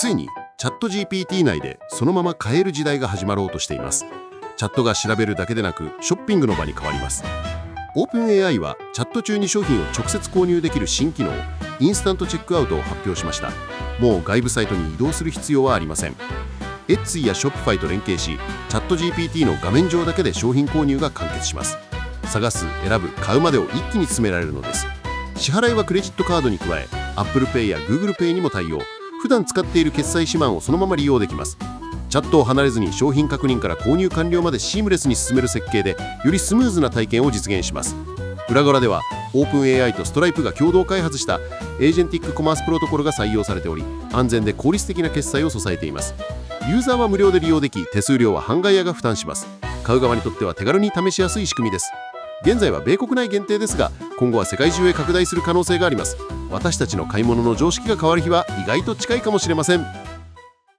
ついにチャット GPT 内でそのまま買える時代が始まろうとしています。チャットが調べるだけでなくショッピングの場に変わります。オープン AI はチャット中に商品を直接購入できる新機能、インスタントチェックアウトを発表しました。もう外部サイトに移動する必要はありません。Etsy や Shopify と連携し、チャット GPT の画面上だけで商品購入が完結します。探す、選ぶ、買うまでを一気に詰められるのです。支払いはクレジットカードに加え、Apple Pay や Google Pay にも対応。普段使っている決済指南をそのまま利用できます。チャットを離れずに商品確認から購入完了までシームレスに進める設計で、よりスムーズな体験を実現します。裏側では、オープン AI とストライプが共同開発したエージェンティックコマースプロトコルが採用されており、安全で効率的な決済を支えています。ユーザーは無料で利用でき、手数料は販売屋が負担します。買う側にとっては手軽に試しやすい仕組みです。現在は米国内限定ですが、今後は世界中へ拡大する可能性があります。私たちの買い物の常識が変わる日は意外と近いかもしれません。